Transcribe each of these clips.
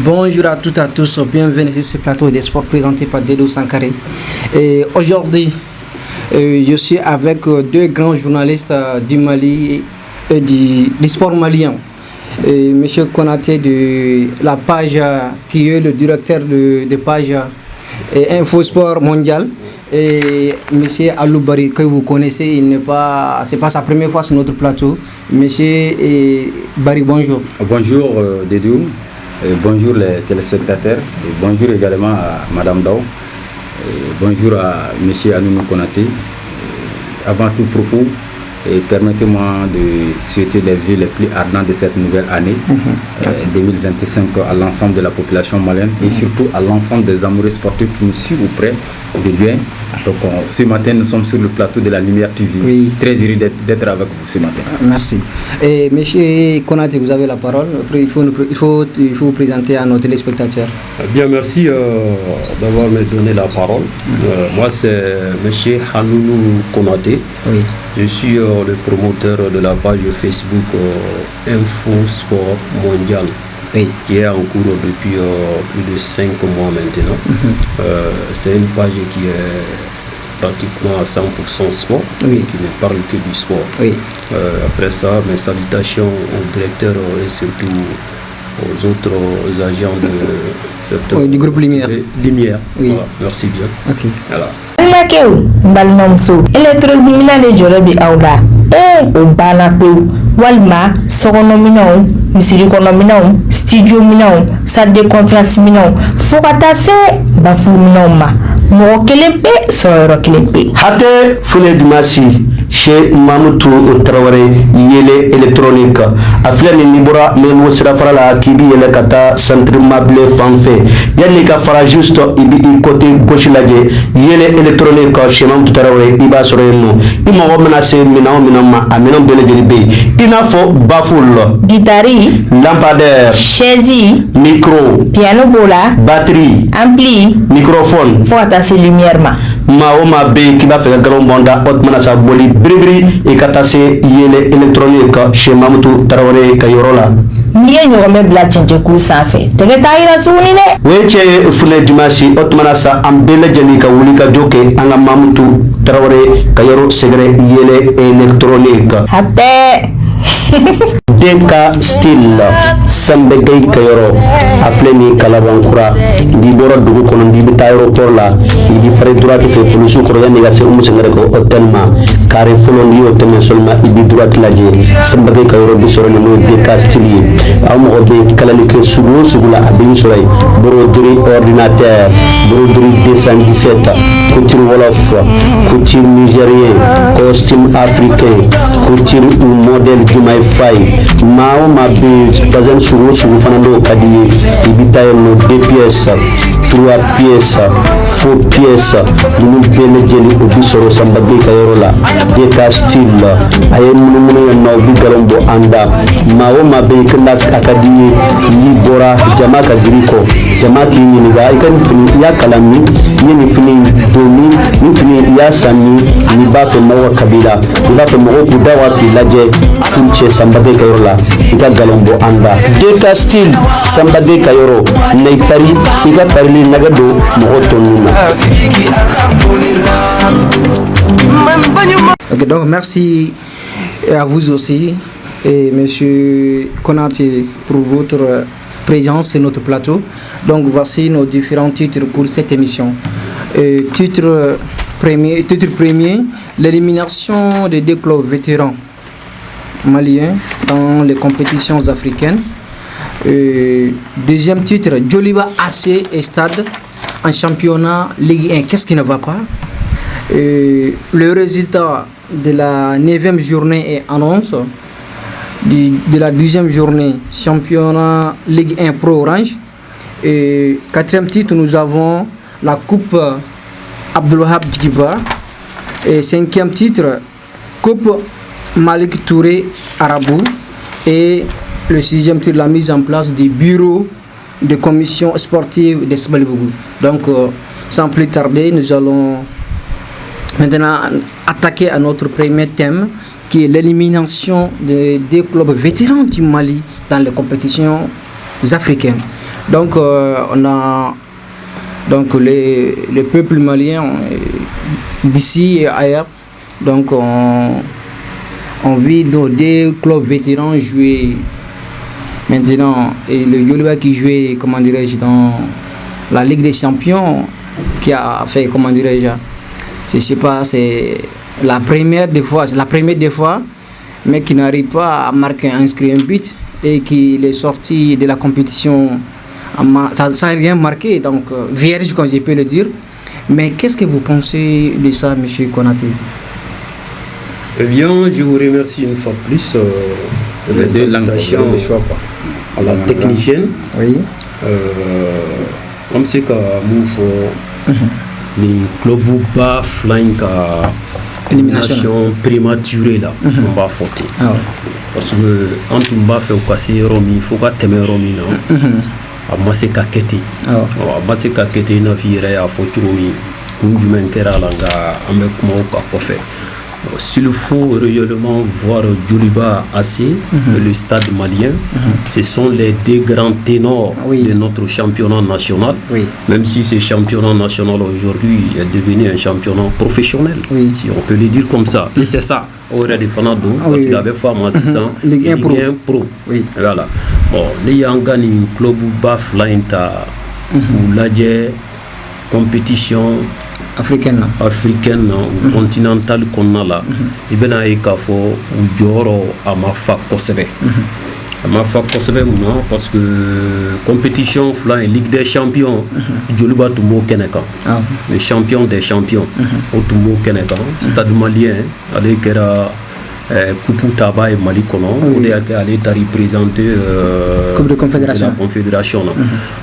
Bonjour à toutes et à tous, bienvenue sur ce plateau des sports présenté par Dedo Sankaré. Et aujourd'hui, je suis avec deux grands journalistes du Mali et du sport malien. Et Monsieur Konaté de la page qui est le directeur de page Infosport Mondial. Et Monsieur Aloubari que vous connaissez, c'est pas sa première fois sur notre plateau. Monsieur Bari, bonjour. Bonjour Dédou, bonjour les téléspectateurs, et bonjour également à Madame Dao, et bonjour à Monsieur Anounou Konaté. Avant tout propos, permettez-moi de souhaiter les vœux les plus ardents de cette nouvelle année 2025 à l'ensemble de la population malienne et surtout à l'ensemble des amoureux sportifs qui nous suivent auprès de loin. Donc ce matin nous sommes sur le plateau de la Lumière TV. Oui. Très heureux d'être avec vous ce matin. Merci. Et Monsieur Konaté, vous avez la parole. Après, il faut vous présenter à nos téléspectateurs. Bien, merci d'avoir me donné la parole. Moi c'est Monsieur Anounou Konaté. Oui. Je suis le promoteur de la page Facebook Infosport Mondial, oui, qui est en cours depuis plus de 5 mois maintenant. C'est une page qui est pratiquement à 100% sport, oui, qui ne parle que du sport. Oui. Après ça, mes salutations au directeur et surtout aux autres agents du groupe Lumière. Lumière. Oui. Voilà. Merci bien. Okay. Voilà. Kew balimamuso électromina de jɔrɔ bi aw la o banna pewu walima sokɔnɔminɛnw misiri kɔnɔminɛnw studio minɛnw salle de conférence minɛnw fo ka taa se bafuminɛnw ma mɔgɔ kelen pe sɔrɔ kelen pe hatɛ fule dimasi chez Mamoutou Traoré yele électronique a filɛ ni bɔra memo sirafara la k'i bi yɛlɛ ka taa centre mable fan fɛ yanni ka fara juste i bi i côté gauche lajɛ yele électronique chez Mamoutou Traoré i b'a sɔrɔ yen nɔ i mɔgɔ mana se minɛn o minɛn ma a minɛn bɛɛ lajɛlen bɛ yen i n'a fɔ bafoule, guitare, lampadaire, chaise, micro, piano b'o la, batterie, ampli, microphone fo ka taa se lumière ma maa o maa bɛ yen k'i b'a fɛ ka galon bɔ n da o tuma na sa boli biribiri i ka taa se yele électronique chez Mamoutou Traoré ka yɔrɔ la. N'i ye ɲɔgɔn bɛ bila cɛncɛnkulu sanfɛ tɛgɛ t'a yira tuguni dɛ. o ye tiɲɛ ye funɛ dimanche o tuma na sa an bɛɛ lajɛlen ka wuli ka jɔ kɛ an ka Mamoutou Traoré ka yɔrɔ sɛgɛrɛ yele électronique. Hatɛ. DK Style Sambegay Kayoro a filɛ ni Kalabankura n'i bɔra dugu kɔnɔ n'i bɛ taa aéroport la i bɛ fara droite fɛ polisiw kɔrɔ yanni i ka se Umu Sangare ka hôtel ma carré fɔlɔ n'i y'o tɛmɛ seulement i bɛ droite lajɛ Sambegay Kayoro bɛ sɔrɔ nin n'o ye DK Style ye aw mɔgɔ bɛ kalali kɛ sugu o sugu la a bɛ sɔrɔ yen broderie ordinateur broderie 217 couture wolof couture nigérien costume africain couture ou modèle Jumaye Faye maa o maa bɛ bazin sugu o sugu fana n'o ka di ye i bɛ taa yen nɔ 2 pièces 3 pièces faux pièces ninnu bɛɛ lajɛlen o bɛ sɔrɔ Sambagay ka yɔrɔ la DK Style a ye munumunu yen nɔ o bɛ galon bɔ an da maa o maa bɛ yen a ka di ye n'i bɔra jama ka girin kɔ jama k'i ɲininka i ka nin fini i y'a kalan min i ye nin fini don min nin fini i y'a san min n'i b'a fɛ mɔgɔ ka kabila i b'a fɛ mɔgɔw k'u da wa k'i lajɛ pour cɛ Sambagay ka yɔrɔ la i ka galon bɔ an da DK Style Sambagay ka yɔrɔ na i pari i ka parili nɛgɛ don mɔgɔ tɔ ninnu na. Okay, donc merci à vous aussi et Monsieur Konaté pour votre présence sur notre plateau. Donc voici nos différents titres pour cette émission. Titre premier, l'élimination des deux clubs vétérans maliens dans les compétitions africaines. Deuxième titre, Djoliba AC et Stade en championnat Ligue 1. Qu'est-ce qui ne va pas? Le résultat de la 9e journée est annonce de la 10e journée championnat Ligue 1 Pro Orange. Et quatrième titre, nous avons la Coupe Abdelwahab Djiba. Et cinquième titre, Coupe Malik Touré Arabou. Et le sixième titre, la mise en place des bureaux de commission sportive de Sbalbougou. Donc, sans plus tarder, nous allons maintenant attaquer à notre premier thème qui est l'élimination des clubs vétérans du Mali dans les compétitions africaines. Donc on a donc les peuples maliens d'ici et ailleurs. Donc on vit dans des clubs vétérans jouer maintenant, et le Yoluba qui jouait, comment dirais-je, dans la Ligue des Champions, qui a fait, comment dirais-je, je sais pas, c'est la première des fois, mais qui n'arrive pas à marquer, à inscrire un but, et qu'il est sorti de la compétition sans rien marquer, donc vierge, comme je peux le dire. Mais qu'est-ce que vous pensez de ça, M. Konaté? Eh bien, je vous remercie une fois de plus de la salutation à la technicienne. Oui. On sait que les clubs bas flying à élimination prématurée là, on va fauter. Parce que quand on va faire casser Romi, il faut pas temer Romi là. Amma se ka kete. Amma se ka kete na fire à Fochumi. Kunjumen kera langa ame kuma ka kofe. S'il faut réellement voir Djoliba AC, le stade malien, ce sont les deux grands ténors de notre championnat national. Même si ce championnat national aujourd'hui est devenu un championnat professionnel, si on peut le dire comme ça. Et c'est ça, aurait des fanado, parce qu'il y avait fois 600 Ligue 1 Pro. Voilà. Bon, les Yangani club baf lainta ou l'adje compétition africaine ou continentale qu'on a là, et bien il faut ou joro à ma fa kosebe. À ma fa kosebe parce que compétition flan Ligue des champions, Djoliba Tumo Keneka, les champions des champions, au Tumo Keneka, stade malien, avec Kupu Taba et Malikono, on est allé représenter Coupe de Confédération. La Confédération.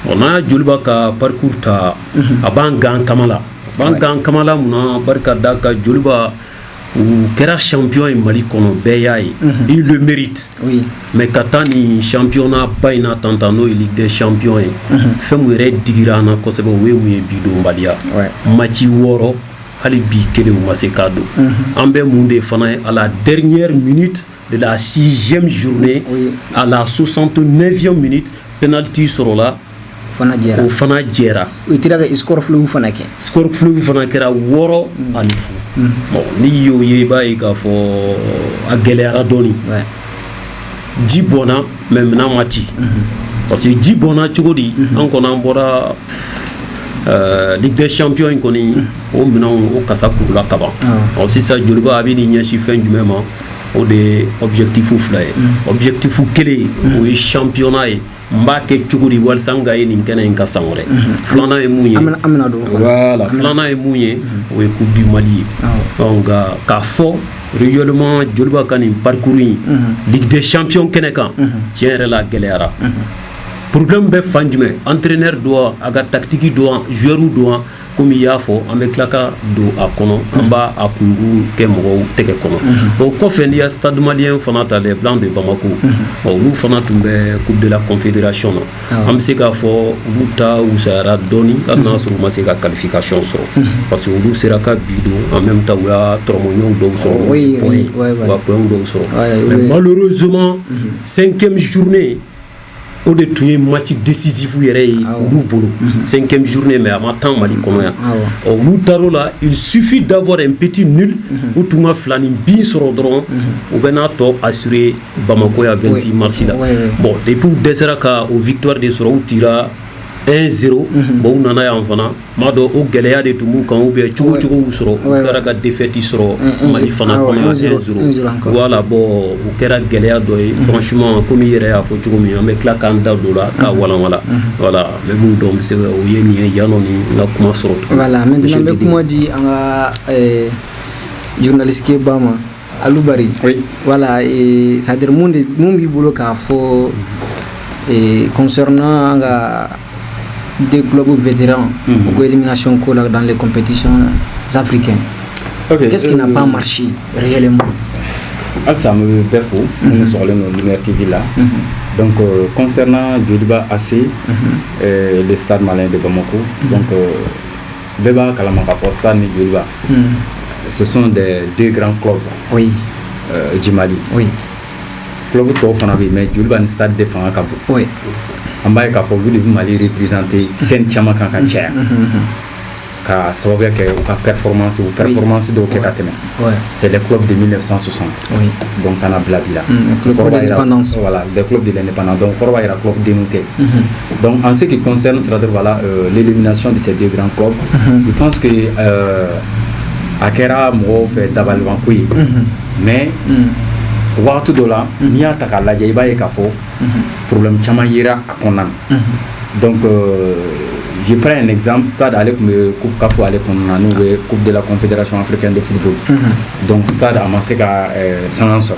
On a Djoliba ka parcours ta Abangan Kamala. Bangan Kamala Mouna, Barka Daka, Djoliba, ou Kera champion et Malikono, Beyaï, il le mérite. Mais Katani, championnat, Baina Tantano, Ligue des champions, Femouere Digirana, Kosebo, Wewe Bido Mbadia, Machi Woro, Alibi Kele ou Masekado. Ambe Moundé Fanaï, à la dernière minute de la 6e journée, à la 69e minute, penalty sur là. O fana jera o tira ga score flou fana kera woro alifu bon ni yo ye bay ka fo a gelera doni jibona même na mati parce que jibona chugodi an kona mbora Ligue des champions koni o minon o kasaku la kaba aussi ça Djoliba abi ni nyashi fin du même o de objectif ou fly objectif ou kele o championnat Mbake chukuri wal sanga ye ninkena inka sangore flana e mouye voilà flana e mouye ou coupe du Mali donc ka fo régulièrement Djoliba kani parcourir Ligue des champions keneka tiens la galera problème be fanjume entraîneur doit aga tactique doit joueur doit comme il y a fo avec la ka do akono amba akungu kemro teke kono bon ko fe ni stade malien fanata les blancs de Bamako bon nous fanata coupe de la confédération am se ka fo buta ou sara doni kana sur ma se ka qualification so parce que nous sera ka bido en même temps ya tromonyo do so wa point do so mais malheureusement 5e journée au de tout match décisif où il y a 5e journée mais à matin Mali konoya au Moutaro là il suffit d'avoir un petit nul ou tout ma flani bien sur ordron ou benato assuré Bamako à 26 mars là bon depuis Deseraka au victoire de Soro tira 1-0 bon nana ya enfana mado o geleya de tumu kan ou bien chugo usoro kara ga défaite soro Mali fana kono 1-0 voilà bon o kera geleya do franchement comme yere a fo chugo mi avec la kanda do la ka wala voilà mais bon donc c'est o yeni yanoni la kuma soro voilà maintenant be kuma di anga journaliste ke bama Aloubari voilà et ça dire monde mumbi bolo ka fo concernant des clubs vétérans ou élimination dans les compétitions africaines. Qu'est-ce qui n'a pas marché réellement? Ça me fait faux, nous sommes nos Lumière TV là. Donc concernant Djoliba AC, le stade malien de Bamako, donc Beba Kalamaka Posta et Djoliba, ce sont des deux grands clubs du Mali. Club Tofanabi, mais Djoliba est un stade défendant. an b'a ye k'a fɔ olu de bɛ Mali représenter scène caman kan ka caya ka sababuya kɛ u ka performance dɔw kɛ ka tɛmɛ c'est les clubs de 1960 donc kana bila bi la voilà des clubs de l'indépendance donc kɔrɔ b'a jira club denw tɛ donc en ce qui concerne voilà l'élimination de ces deux grands clubs je pense que a kɛra mɔgɔw fɛ dabalibanko ye mais wagati dɔ la n'i y'a ta k'a lajɛ i b'a ye k'a fɔ problème caman yera a kɔnɔna na donc je prends un exemple, Stade ale tun bɛ coupe CAF ale kɔnɔna n'o bɛ coupe de la confédération africaine de football donc Stade a ma se ka sanga sɔrɔ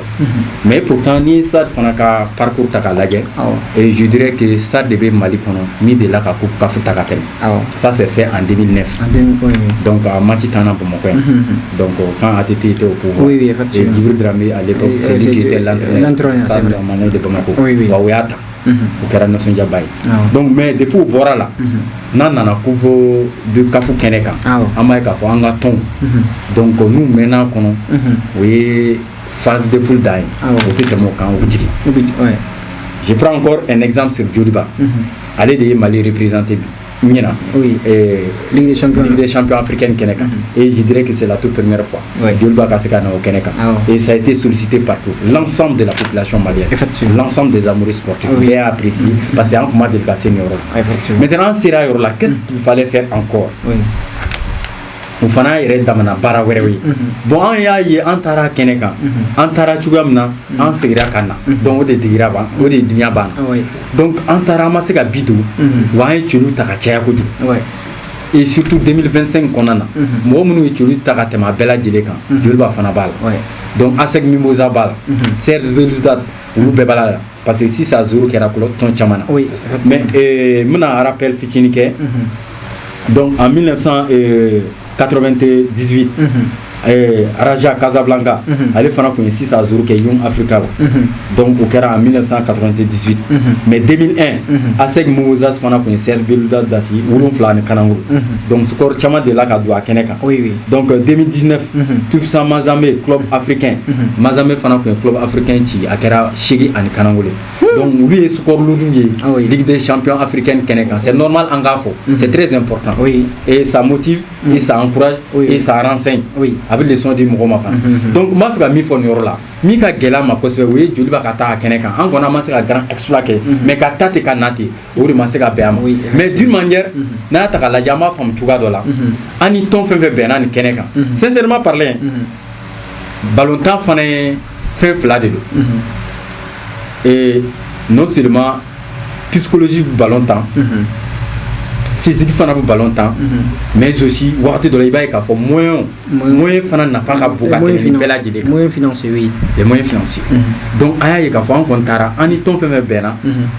mais pourtant ni ye Stade fana ka parcours ta k'a lajɛ et je dirais que Stade de bɛ Mali kɔnɔ min delila ka coupe CAF ta ka tɛmɛ ça c'est fait en 2009 donc a match tan na Bamakɔ yan donc quand ATT était au pouvoir et Djibril Dramé à l'époque c'est lui qui était l'entraîneur Stade de Bamako wa o y'a ta o kɛra Nisɔndiya ba ye donc mais depuis o bɔra la n'an nana coupe de CAF kɛnɛ kan an b'a ye k'a fɔ an ka tɔnw donc n'u mɛnna kɔnɔ o ye phase de poule dan ye o tɛ tɛmɛ o kan o jigin je prends encore un exemple sur Joliba ale de ye Mali représenté Niena, Ligue des champions africaine Keneka. Et je dirais que c'est la toute première fois. Joliba Kasekana au Keneka. Et ça a été sollicité partout. L'ensemble de la population malienne, l'ensemble des amoureux sportifs, bien apprécié parce que c'est un moment délicat senior. Maintenant, Sera Yorla, qu'est-ce qu'il fallait faire encore? O fana yɛrɛ damana baara wɛrɛw ye bon an y'a ye an taara kɛnɛ kan an taara cogoya min na an segira ka na donc o de digira ban o de dunya banna donc an taara an ma se ka bi don wa an ye celu ta ka caya kojugu et surtout 2025 kɔnɔna na mɔgɔ minnu ye celu ta ka tɛmɛ a bɛɛ lajɛlen kan Joliba fana b'a la donc ASEC Mimosa b'a la Serge Belouizdad olu bɛɛ b'a la parce que 6-0 kɛra tɔn caman na mais n bɛna rappel fitinin kɛ donc en 1998 Raja Casablanca ale fana kun ye 6-0 kɛ Young Africa donc o kɛra en 1998 mais 2001 ASEC Mimosas fana kun ye Serge Belouizdad dasi 7 ni Kananguru donc score caman de la ka don a kɛnɛ kan donc 2019 Tout-Puissant Mazamé club africain Mazamé fana kun ye club africain ci a kɛra 8 ani Kananguru donc olu ye score lourd ye Ligue des champions africaine kɛnɛ kan c'est normal an k'a fɔ c'est très important et ça motive et ça encourage et ça renseigne a bɛ leçon di mɔgɔ ma fana donc n b'a fɛ ka min fɔ nin yɔrɔ la min ka gɛlɛn ma kosɛbɛ o ye Joliba ka taa a kɛnɛ kan an kɔni an ma se ka grand exploit kɛ mais ka taa ten ka na ten o de ma se ka bɛn a ma mais d'une manière n'a y'a ta k'a lajɛ an b'a faamu cogoya dɔ la an ni tɔn fɛn fɛn bɛnna nin kɛnɛ kan sincèrement parlant ballontan fana ye fɛn fila de don et non seulement psychologie ballontan physique fana bu ballontan mais aussi wagati dɔ la i b'a ye k'a fɔ moyen fana nafa ka bon ka tɛmɛ nin bɛɛ lajɛlen kan moyen financier les moyens financiers donc an y'a ye k'a fɔ an kɔni taara an ni tɔn fɛn fɛn bɛnna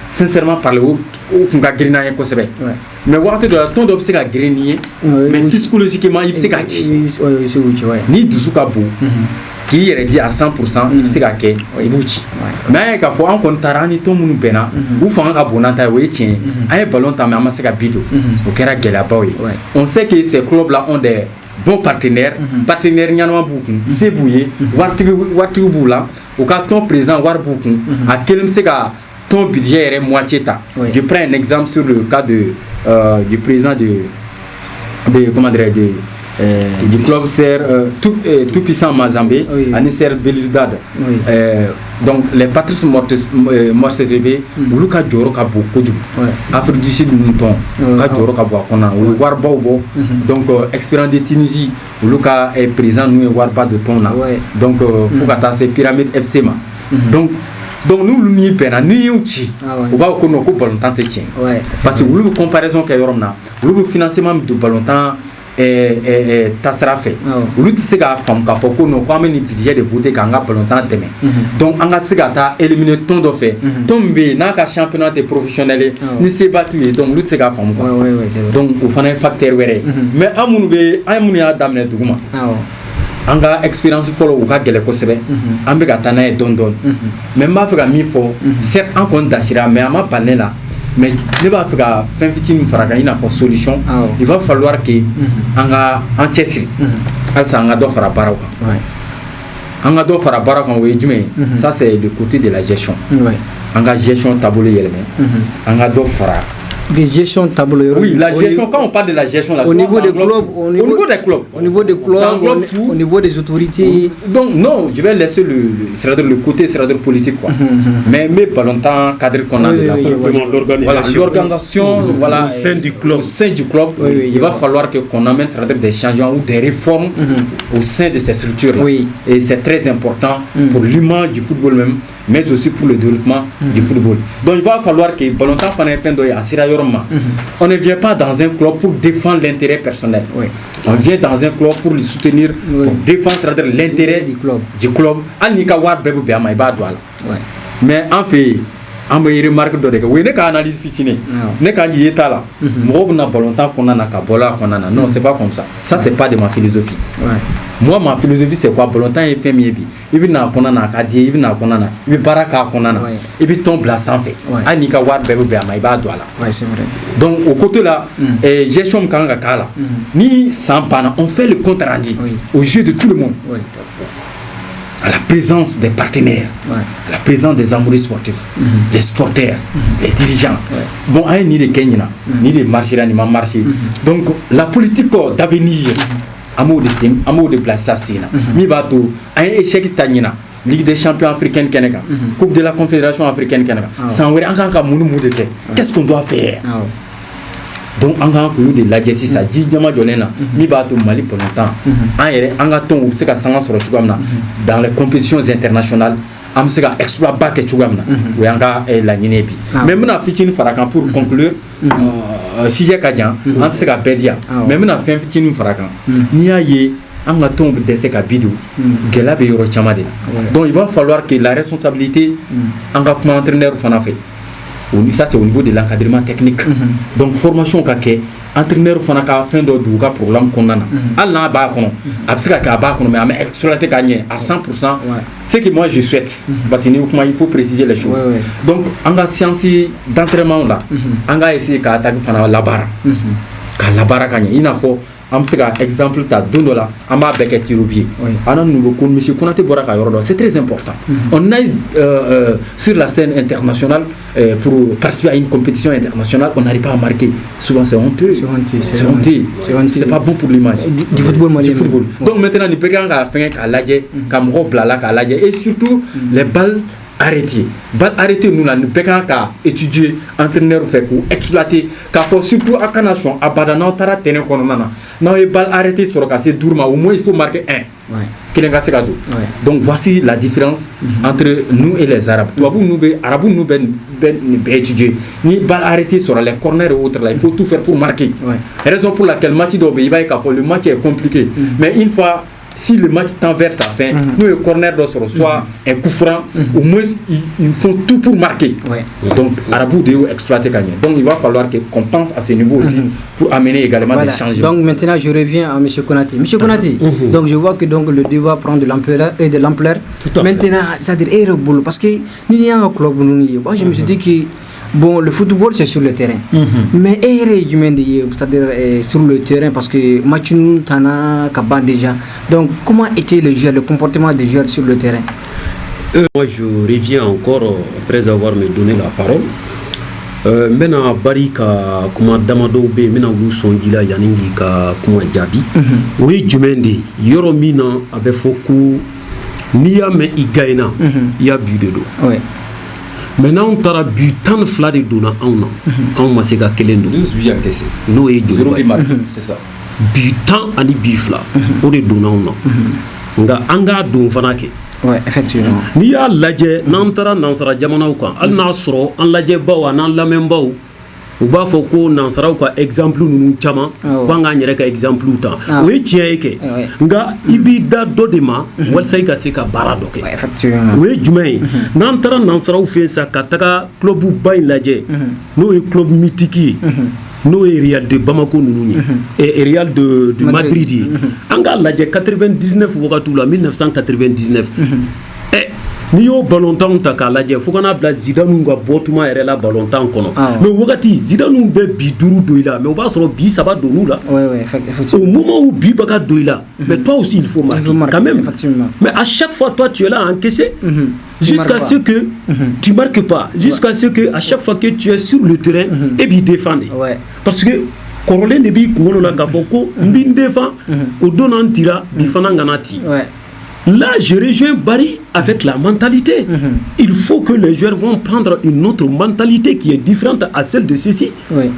sincèrement parler o kun ka girin n'an ye kosɛbɛ mais wagati dɔ la tɔn dɔ bɛ se ka girin nin ye mais psychologiquement i bɛ se ka ci ni dusu ka bon k'i yɛrɛ di à 100% i bɛ se ka kɛ i b'u ci mais an ye k'a fɔ an kɔni taara an ni tɔn minnu bɛnna u fanga ka bon n'an ta ye o ye tiɲɛ ye an ye ballon ta mais an ma se ka bi don o kɛra gɛlɛyabaw ye on sait que ces clubs là ont des bons partenaires partenaires ɲanama b'u kun se b'u ye waritigiw b'u la u ka tɔn président wari b'u kun a kelen bɛ se ka tɔn budget yɛrɛ moitié ta je prends un exemple sur le cas du président de comment dirais-je du club Tout-Puissant Mazamé ani Serge Belouizdad donc les Patrice Motsepe olu ka jɔyɔrɔ ka bon kojugu Afrique du Sud ninnu tɔn ka jɔyɔrɔ ka bon a kɔnɔna na u ye waribaw bɔ donc Espérance de Tunisie olu ka président ninnu ye wariba de tɔn na donc fo ka taa se Pyramide FC ma donc n'olu ni bɛnna n'i y'u ci u b'a fɔ ko non ko ballontan tɛ tiɲɛ parce que olu bɛ comparaison kɛ yɔrɔ min na olu bɛ financement min don ballontan tasira fɛ olu tɛ se k'a faamu k'a fɔ ko non ko an bɛ nin budget de voter k'an ka ballontan dɛmɛ donc an ka se ka taa éliminer tɔn dɔ fɛ tɔn min bɛ yen n'a ka championnat tɛ professionnel ye ni seba t'u ye donc olu tɛ se k'a faamu quoi donc o fana ye facteur wɛrɛ ye mais an minnu y'a daminɛ duguma an ka expérience fɔlɔ u ka gɛlɛn kosɛbɛ an bɛ ka taa n'a ye dɔɔni dɔɔni mais n b'a fɛ ka min fɔ certes an kɔni dasira mais an ma ban ne la mais ne b'a fɛ ka fɛn fitinin fara kan i n'a fɔ solution il va falloir que an cɛsiri halisa an ka dɔ fara baaraw kan On a d'autres fara ça c'est le côté de la gestion. On a gestion tableau on a d'autres fara. Gestion tableau. Oui, la gestion, quand on parle de la gestion, au niveau des clubs, au niveau des clubs, au niveau des autorités. Donc non, je vais laisser le côté politique quoi. Mais longtemps cadre qu'on a l'organisation, voilà, au sein du club, il va falloir qu'on amène des changements ou des réformes au sein de ces structures là. Et c'est très important pour l'image du football même, mais aussi pour le développement du football. Donc il va falloir que longtemps on ne vient pas dans un club pour défendre l'intérêt personnel. On vient dans un club pour le soutenir, pour défendre l'intérêt du club. Mais en fait, on me remarque que analyse finie. Non, c'est pas comme ça. Ça, c'est pas de ma philosophie. Moi, ma philosophie, c'est quoi? Longtemps, il fait mieux. Il vient à Konana, il vient à Konana, il vient à Konana, il vient tomber là sans fait. Anika Wad Bebe Maïba Douala. C'est vrai. Donc, au côté là, j'ai chômé Kanga Kala. Ni sans pana, on fait le compte rendu au jeu de tout le monde. À la présence des partenaires, à la présence des amoureux sportifs, les sporteurs, les dirigeants. Bon, ni les Kenyans, ni les marchés, ni marché. Donc, la politique d'avenir. Amour de place ça c'est mi bato un échec tanina Ligue des champions africaine Kenega, Coupe de la Confédération africaine Kenega. Sans vrai encore munu de fait. Qu'est-ce qu'on doit faire? Donc on a de la justice ça dit diama jolena mi bato Mali pour longtemps. On a ton c'est ka sanga sur dans les compétitions internationales. On a exploité bac chugamna ou anga la Guinée-Bi. Mais maintenant fitine farakan pour conclure si j'ai kadjan on se ka pedia mais maintenant fin fitine farakan ni aye on a tombé de ces bidou gelabe yoro chamade. Donc il va falloir que la responsabilité en comme entraîneur fana fait. Ça c'est au niveau de l'encadrement technique. Donc formation kake entraîneur fana ka fin do duga programme konana alla ba kono absika ka ba kono mais exploiter gagner à 100%. Ce que moi je souhaite parce que il faut préciser les choses. Donc en la science d'entraînement là on va essayer ka attaque fana la barre ka la barre gagner il faut exemple ta dondola amba beke tirubi anan nous ko monsieur Konaté Boraka Yorodo c'est très important. On a sur la scène internationale pour participer à une compétition internationale on n'arrive pas à marquer, souvent c'est honteux, c'est pas bon pour l'image du football. Donc maintenant il peut qu'à faire à l'adje Kamro blala à l'adje et surtout les balles arrêtées. Balles arrêtées, nous ne pouvons pas étudier, entraîneur fait pour exploiter, car faut surtout à Kanachon, à Badana, Tara, Téné, Kononana. Non, les balles arrêtées sur le cassé Dourma, au moins il faut marquer un. Donc voici la différence entre nous et les Arabes. Nous étudier. Ni balles arrêtées sur les corners et autres, là, il faut tout faire pour marquer. Raison pour laquelle le match est compliqué. Mais une fois. Si le match tend vers sa fin, nous le corner doit se recevoir un coup franc, au moins ils font tout pour marquer. Donc Arabou de exploiter gagner. Donc il va falloir qu'on pense à ce niveau aussi pour amener également des changements. Donc maintenant je reviens à M. Konaté. M. Konaté, donc je vois que donc le débat prend de l'ampleur et de l'ampleur. Maintenant, c'est-à-dire parce que nous y a un club moi je me suis dit que bon, le football c'est sur le terrain, mais c'est-à-dire sur le terrain parce que match nous tana kaba déjà. Donc comment était le comportement des joueurs sur le terrain? Moi je reviens encore après avoir me donné la parole. Maintenant barika kuma damado be mena wuson dila yaningi ka kuma jabi. Oui jumendi yoro mina abe foku niya me igaina ya budedo. Maintenant on tara butan fla de dona on ma se ka kelen do 12 buts encaissés no e do 0 c'est ça butan ani bifla o de dona on nga anga don fana ke effectivement ni ya laje nan tara nansara jamanaw kan al na soro an laje bawa nan lamembaw u b'a fɔ ko nansaraw ka exemple ninnu caman k'an k'an yɛrɛ ka exemple ta o ye tiɲɛ ye kɛ nka i b'i da dɔ de ma walasa i ka se ka baara dɔ kɛ o ye jumɛn ye n'an taara nansaraw fɛ sa ka taga club ba in lajɛ n'o ye club mythique ye n'o ye Real de Bamako ninnu ye et Real de Madrid ye an k'a lajɛ 99 wagatiw la 1999 Ni yo ballon tan ta ka lajɛ fo kana bila Zidane ka bɔtuma yɛrɛ la ballon tan kɔnɔ mais wagati Zidane bɛ bi 5 do i la mais o b'a sɔrɔ bi 3 donn'u la au moment où bi bɛ ka do i la mais toi aussi il faut marquer quand même mais à chaque fois toi tu es là à encaisser jusqu'à ce que tu marques pas jusqu'à ce que à chaque fois que tu es sur le terrain et puis défendre parce que kɔrɔlen de b'i kunkolo la k'a fɔ ko n b'i défend o don na n tira bi fana n kana ti. Là, je rejoins Barry avec la mentalité. Il faut que les joueurs vont prendre une autre mentalité qui est différente à celle de ceux-ci.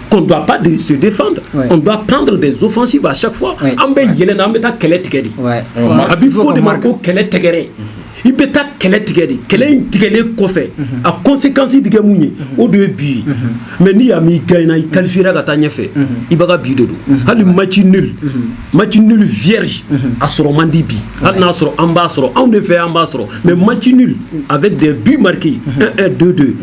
Qu'on ne doit pas se défendre. On doit prendre des offensives à chaque fois. Il faut démarquer quel est il peut être quel est tigɛlen kɔfɛ a conséquence bi kɛ mun ye o de ye bi ye mais ni y'a m'i gagné i qualifiera ka taa ɲɛfɛ i b'a ka bi de don hali match nul vierge a sɔrɔ man di bi hali n'a sɔrɔ an b'a sɔrɔ anw de fɛ an b'a sɔrɔ mais match nul avec des buts marqués 1-1 2-2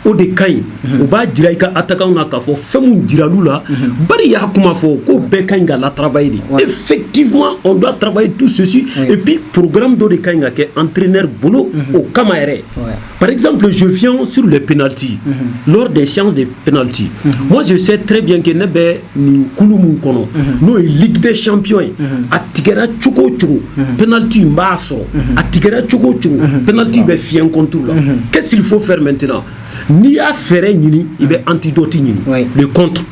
o de ka ɲi o b'a jira i ka attaquant na k'a fɔ fɛn mun jiral'u la bari y'a kuma fɔ k'o bɛɛ ka ɲi ka la travailler de effectivement on doit travailler tout ceci et puis programme dɔ de ka ɲi ka kɛ entraîneur boulot au Camargue. Par exemple, je viens sur les pénaltys. Lors des séances de pénaltys, moi je sais très bien que Nebe ni Kouloumoun Kono, nous Ligue des Champions, à Tigera Choko Choko, pénalty Mbasso, à Tigera Choko Choko, pénalty be fien contour là. Qu'est-ce qu'il faut faire maintenant? Ni à faire ni, il va antidoter le contre.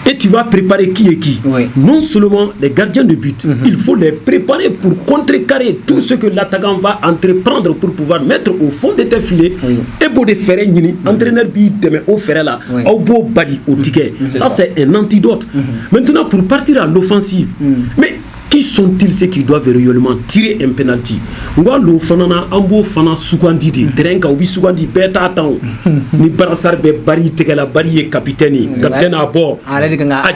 Et tu vas préparer qui et qui. Non seulement les gardiens de but, il faut les préparer pour contrecarrer tout ce que l'attaquant va entreprendre pour pouvoir mettre au fond de tes filets. Et pour les faire, entraîneur bi demain au fer là, au beau bali au ticket. Ça c'est un antidote. Maintenant pour partir à l'offensive, mais qui sont-ils ceux qui doivent réellement tirer un penalty? Ngalo fanana ambo fana sugandi di terrain ubi sugandi beta tan ni barasar be bari tegala bari e capitaine a bo a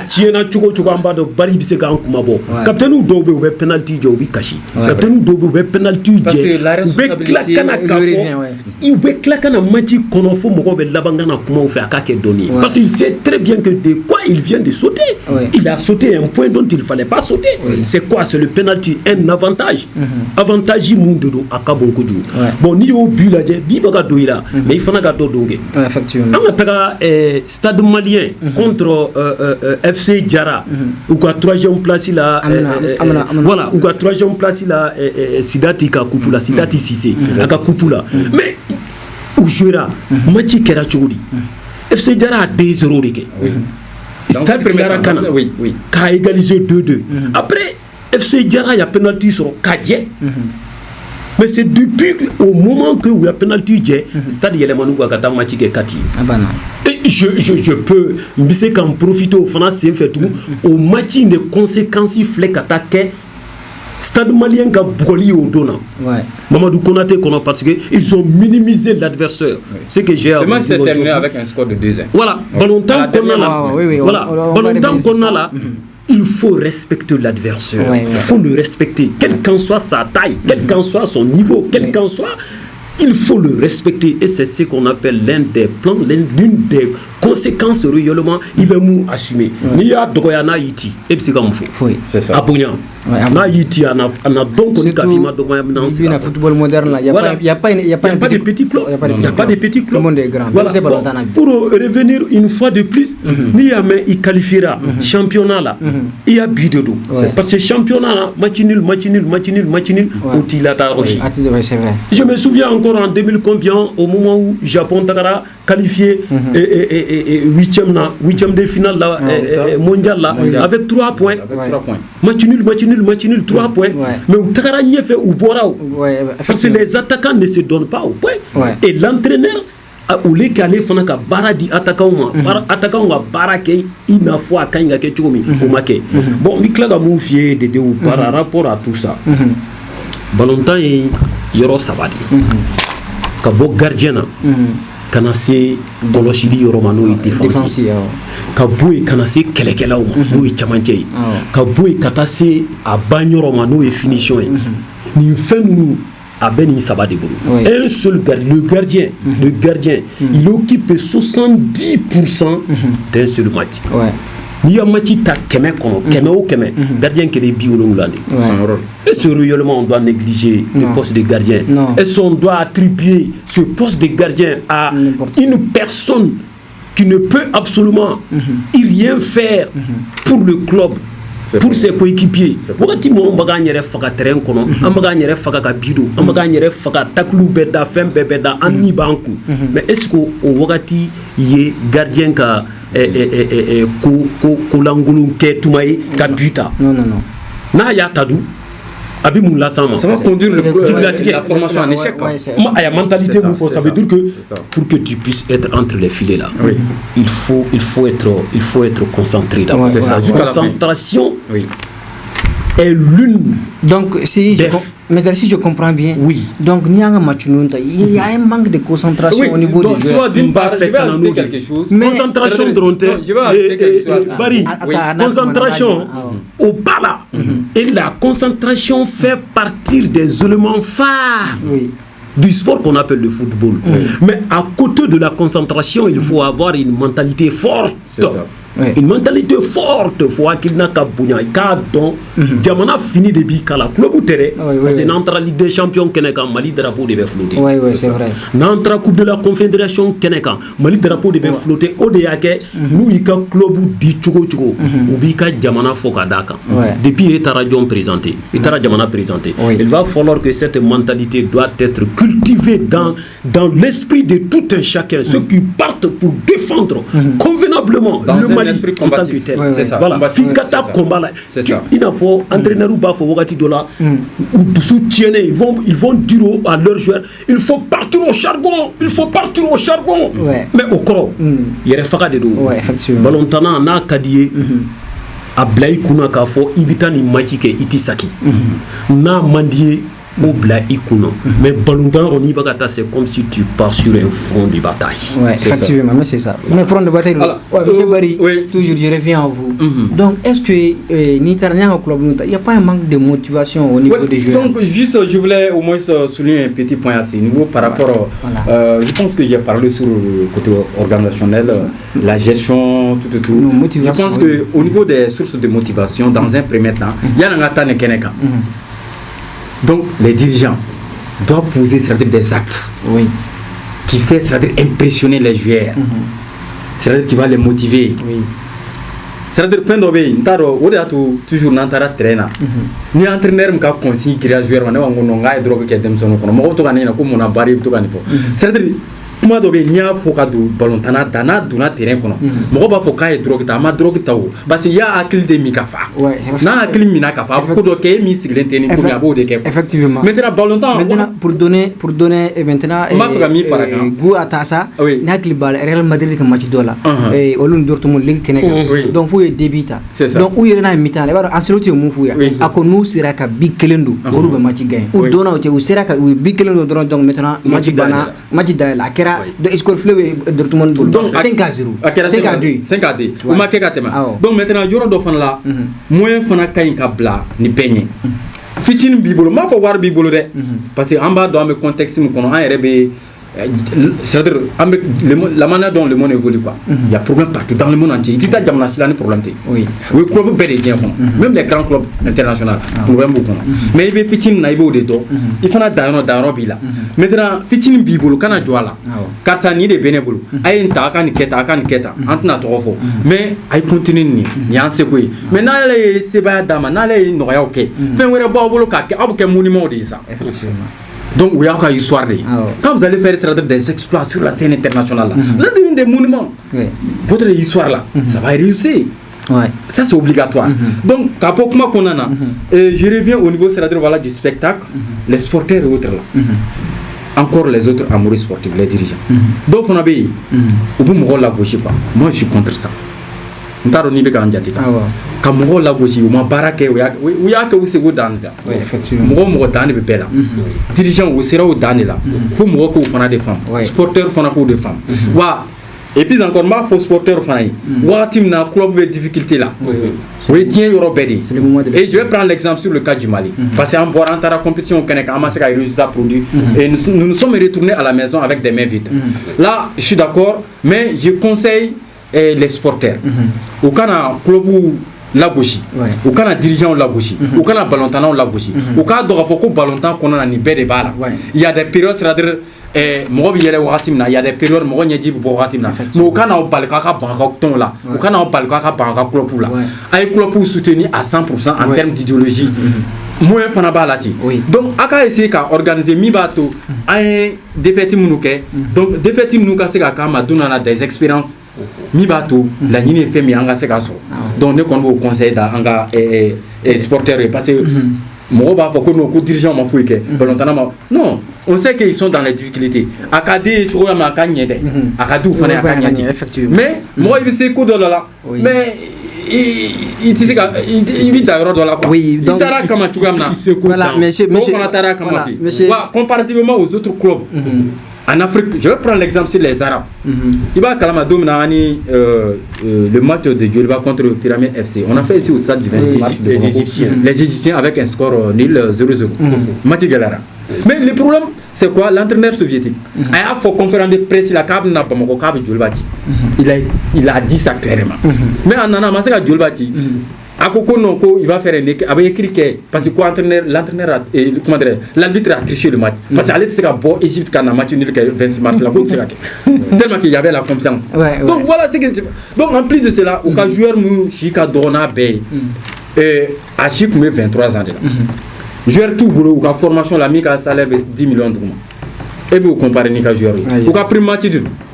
tiena chugo amba do bari bise ka kuma bo capitaine do be penalty jo bi kashi capitaine do be penalty je be klakana ka fo be klakana mati kono fo mo be labangana kuma o fait aka ke donner parce qu'il sait très bien que de quoi il vient de sauter il a sauté un point dont il fallait pas sauter c'est quoi? C'est le penalty, un avantage. Avantage mundodo akabonko du. Bon ni au but là, bi baga doila, mais il faut na gado donge. Effectivement. On a Stade Malien contre FC Diarra ou quoi 3e place là voilà, ou quoi 3e place là Sidati ka kupula Sidati Cissé aka kupula. Mais ou jouera match kera chodi. FC Diarra a 2-0 reke. Stade Première Kana a égalisé 2-2. Après FC Diarra il y a penalty sur Kadje. Mais c'est depuis au moment que il y a penalty Stade Yelemanu Wakata match ke Kati. Et je peux me dire qu'en profiter au final c'est fait tout au match de conséquences flèque attaquer Stade Malien qui a brûlé au dona. Mamadou Konaté parce que ils ont minimisé l'adversaire. Ce que j'ai. Le match s'est terminé avec un score de 2-1. Voilà. Pendant qu'on a là. Voilà. Pendant qu'on a là. Il faut respecter l'adversaire. Il faut le respecter, quelle qu'en soit sa taille, quel qu'en soit son niveau, quel qu'en soit. Il faut le respecter et c'est ce qu'on appelle l'un des plans, l'une des conséquences réellement il va nous assumer. Ni a dogoyana iti et c'est comme fou. C'est ça. Abunya. Na iti ana donc on kafima dogoyana dans le football moderne là, il y a pas de petits clubs. Il y a pas de petits clubs. Le monde est grand. Voilà. Pour revenir une fois de plus, ni a mais il qualifiera championnat là. Il y a but de dos. Parce que championnat là, match nul, au tilata rochi. C'est vrai. Je me souviens encore en 2000 combien au moment où Japon Takara qualifié et 8e de finale là mondial là avec 3 points. Match nul 3 points. Mais Takara n'y fait ou Borao. Parce que les attaquants ne se donnent pas au point. Et l'entraîneur ou les calés font que baradi attaquant wa barake ina fois kanga ke chomi o make. Bon, Mikla ga moufier de par rapport à tout ça. Balontan et yoro sabadi. Ka bo gardien na kana se goloshili yoro mano défensif ka boy kana se kelekelaw no e chamanche ka boy kata se abanyoro mano e finition ni fenu abeni sabadi buru un seul gardien il occupe 70% d'un seul match N'i y a match ta kɛmɛ kɔnɔ kɛmɛ o kɛmɛ gardien kɛra 70 de. Est-ce que réellement on doit négliger le poste de gardien? Est-ce qu'on doit attribuer ce poste de gardien à une personne qui ne peut absolument rien faire pour le club, pour ses coéquipiers? Wagati mo baga ñere faga terrain kono am baga ñere faga ka bido am baga ñere faga taklu beda fem beda anni banku mais est-ce que au wagati ye gardien ka ko langulun ke tumay ka buta non na ya tadu abi mun la sama ça va conduire la formation en échec. La mentalité ça veut dire que pour que tu puisses être entre les filets là, il faut être concentré d'abord. C'est ça. La concentration est l'une. Donc si je comprends bien, donc il y a un manque de concentration au niveau des joueurs. D'une part, je vais ajouter quelque chose. Concentration je vais ajouter quelque chose. Barry, concentration au bala. Et la concentration fait partie des éléments phares du sport qu'on appelle le football. Mais à côté de la concentration, il faut avoir une mentalité forte. C'est ça. Une mentalité forte, faut qu'il n'a qu'à bouger, qu'à don. Diamana fini de bi kala club ou terre. Parce que n'entra Ligue des Champions Keneka, Mali drapeau devait flotter. Oui, c'est vrai. N'entra Coupe de la Confédération Keneka, Mali drapeau devait flotter. Odeyake, nous y ka club ou di chugo chugo, ou bi ka Diamana foka daka. Depuis Etarajon présenté, Etara Diamana présenté. Il va falloir que cette mentalité doit être cultivée dans l'esprit de tout un chacun, ceux qui partent pour défendre convenablement le Mali. Esprit combatif. C'est ça. Voilà. Fikata combat là. C'est ça. Il faut entraîneur ou pas faut wakati dola ou soutienner ils vont dire à leurs joueurs il faut partir au charbon. Mais au corps il y a faka de do. Balontana na kadiye a blay kuna ka fo ibitani majike itisaki. Na mandie au bla ikuno. Mais Ballon-d'Or on y va c'est comme si tu pars sur un front de bataille. Effectivement, mais c'est ça. Mais front de bataille. Monsieur Barry, toujours je reviens à vous. Donc est-ce que Nitarnia au club il n'y a pas un manque de motivation au niveau des joueurs? Donc juste je voulais au moins souligner un petit point à ce niveau par rapport je pense que j'ai parlé sur le côté organisationnel, la gestion tout. Je pense que au niveau des sources de motivation dans un premier temps, il y a un atteint Keneka. Donc les dirigeants doivent poser des actes qui fait impressionner les joueurs, c'est-à-dire qui va les motiver. C'est-à-dire fin d'obé, toujours n'entara traîner. Ni entraîneur m'ka consigne créer joueur na wango nonga drogue ke dem sono kono mo to kanina ko mona bari to kanifo. C'est-à-dire kuma dobe nya foka do ballon tana dana duna terrain kono. Mo ba foka e drogue ta ma drogue taw parce qu'il y a akil de mikafa. Na akil mina kafa ko do ke mi siglen teni ko abo de ke. Effectivement. Maintenant ballon tana maintenant pour donner maintenant goût à tasa na akil bal Real Madrid que match dola et olun Dortmund ligue keneka. Donc faut débita. Donc où il na mi-temps le ba Ancelotti mo fuya akonu sira ka big kelendo ko ba match gagne. Ou dona o sira ka big kelendo donc maintenant match bana match da la de score fleuve Dortmund 5-0 5-2 o ma ke katema donc maintenant yoro do fan la moyen fana kay ka bla ni peñe fitine bibolo ma fo war bibolo de parce que en bas dans le contexte mu kono en rebe c'est-à-dire la manière dont le monde évolue quoi. Il y a problème partout dans le monde entier. Il dit à Jamna Silani problème. Oui, club bédien même les grands clubs internationaux problème beaucoup. Mais il veut fitine na ibo de do. Il faut na dans bila. Maintenant fitine bibolo kana joala. Car ça ni de bénévole. Ay nta kan keta antna tofo. Mais ay continue ni en sekoi. Mais na le seba dama na le no ya OK. Fait were ba bolo ka abuke monument de ça. Effectivement. Donc, il y a une histoire. Quand vous allez faire des exploits sur la scène internationale, vous allez devenir des monuments. Votre histoire là, ça va réussir. Ça, c'est obligatoire. Donc, je reviens au niveau voilà, du spectacle, les sportifs et autres là. Encore les autres amoureux sportifs, les dirigeants. Donc, on a dit, moi, je suis contre ça. Ntaro ni be kan jatita ka mo la gosi o ma barake o ya ka usi go dan da effectivement mo dan be bela dirigeant o sera o dan la faut mo ko fana de femme sporteur fana ko de femme wa et puis encore ma faux sporteur fana wa tim na club be difficulté là oui tiens yoro bedi et je vais prendre l'exemple sur le cas du Mali parce qu'en boire en tara compétition Kaneka amassé les résultats produits et nous sommes retournés à la maison avec des mains vides là je suis d'accord mais je conseille les supporters u kana club lagosi u kana dirigeant lagosi u kana ballontan lagosi u ka dɔn k'a fɔ ko ballontan kɔnɔna nin bɛɛ de b'a la il y a des périodes c'est-à-dire mɔgɔ bɛ yɛlɛ wagati min na il y a des périodes mɔgɔ ɲɛji bɛ bɔ wagati min na mais u kana bali k'a ka ban a ka tɔn la u kana bali k'a ka ban a ka club la a ye club soutenir à 100% en termes d'idéologie moyen fana b'a la ten donc a ka essayer ka organiser min b'a to an ye défaite minnu kɛ donc défaite minnu ka se ka k'an ma don dɔ la des expériences min b'a to laɲini ye fɛn min an ka se ka sɔrɔ donc ne kɔni b'o conseil da an ka supporters ye parce que mɔgɔ b'a fɔ ko non ko dirigeant ma foyi kɛ ballontan ma non on sait qu'ils sont dans les difficultés a ka di ye cogoya min a ka ɲɛ dɛ a ka di u fana a ka ɲɛ ten mais mɔgɔ i bɛ se ko dɔ la mais il tɛ se ka i bɛ ja yɔrɔ dɔ la quoi i taara kama cogoya min na mɔgɔ fana taara kama ten wa comparativement aux autres clubs en Afrique, je vais prendre l'exemple sur les Arabes. Il va à le match de Djoliba contre Pyramide FC. On a fait ici au stade du 26 mars les Égyptiens avec un score nul 0-0. Match Galara. Mais le problème, c'est quoi? L'entraîneur soviétique a fait conférence de presse, il a dit ça clairement. Mais en Anna, c'est Djoliba. Il va faire une équipe avec écrit parce que l'entraîneur l'arbitre a triché le match parce qu'elle était à Égypte quand a match nul 26 mars tellement qu'il y avait la confiance. Donc voilà ce que c'est. Donc en plus de cela au cas joueur mu Chika Dona Bay à Chik 23 ans de là. Joueur tout boulot ou formation la mica salaire de 10 millions d'euros. Et vous comparez ni joueur. Ou ka prime match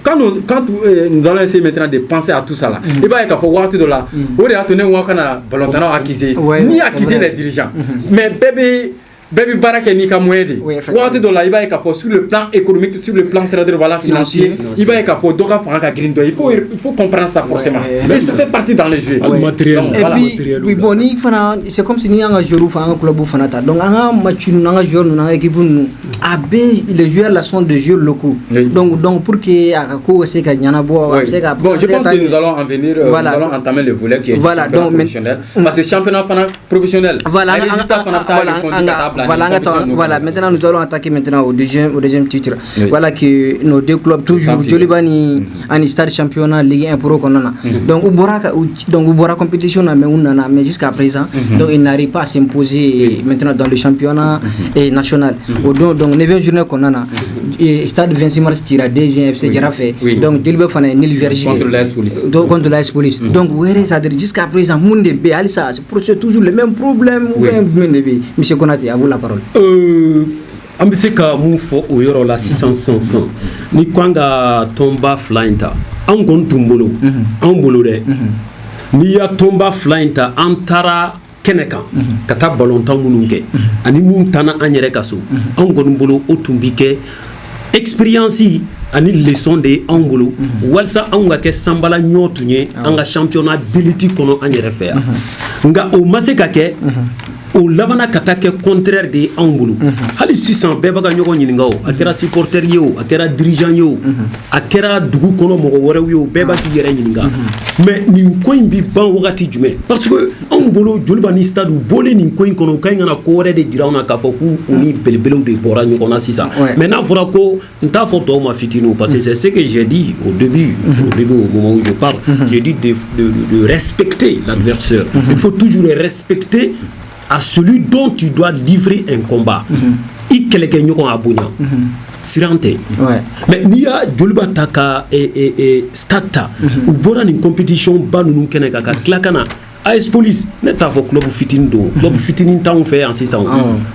quand nous allons essayer maintenant de penser à tout ça là, il va y avoir wattu de là, on est attendu ou kana ballontan acquisé, ni acquisé les dirigeants, mais bébé Barak ni kamouedi. Wattu de là, il va y avoir sur le plan économique, sur le plan c'est-à-dire voilà financier, il va y avoir doka franca grindo. Il faut comprendre ça forcément. Mais ça fait partie dans les jeux. Et puis oui bon ni fana c'est comme si ni anga joueur ou un club ou fanata. Donc anga match nous anga joueur nous anga équipe nous AB les joueurs là sont des joueurs locaux. Donc pour que ako c'est gagnana bon je pense que nous allons en venir nous allons entamer le volet qui est professionnel parce que championnat professionnel. Voilà, maintenant nous allons attaquer maintenant au deuxième titre. Voilà que nos deux clubs toujours Djolibani en stade championnat Ligue 1 pro konana. Donc au bora compétition mais jusqu'à présent donc il n'arrive pas à s'imposer maintenant dans le championnat national. Donc 9e journée konana stade 26 mars tira deuxième FC Jara fait. Donc Djoliba fana nil verger contre l'AS Police. Donc ça dire jusqu'à présent monde B Alisa c'est toujours le même problème monsieur Konaté à vous la parole. An bɛ se ka mun fɔ o yɔrɔ la sisan ni ko an ka tɔnba fila in ta anw kɔni tun bolo anw bolo dɛ n'i y'a tɔnba fila in ta an taara kɛnɛ kan ka taa ballontan minnu kɛ ani mun tanna an yɛrɛ ka so anw kɔni bolo o tun bi kɛ expérience ani leçon de ye anw bolo walasa anw ka kɛ sanbala ɲɔ tun ye an ka championnat d'élite kɔnɔ an yɛrɛ fɛ yan nka o ma se ka kɛ o labana ka taa kɛ contraire de anw bolo hali sisan bɛɛ bɛ ka ɲɔgɔn ɲininka o a kɛra supporter ye o a kɛra dirigeant ye o a kɛra dugu kɔnɔ mɔgɔ wɛrɛw ye o bɛɛ b'a k'i yɛrɛ ɲininka mais nin ko in bi ban wagati jumɛn parce que anw bolo Djoliba ni stade u bɔlen nin ko in kɔnɔ u ka ɲi ka na ko wɛrɛ de jira anw na k'a fɔ k'u ni belebelew de bɔra ɲɔgɔn na sisan mais n'a fɔra ko n t'a fɔ tɔw ma fitinin parce que c'est ce que j'ai dit au début au moment où je parle j'ai dit de respecter l'adversaire il faut toujours respecter à celui dont tu dois livrer un combat. I keleke ɲɔgɔn a bonya siran tɛ mais n'i y'a Djoliba ta ka stade ta u bɔra nin compétition ba ninnu kɛnɛ kan ka tila ka na AS Police ne t'a fɔ club fitinin don club fitinin t'anw fɛ yan sisan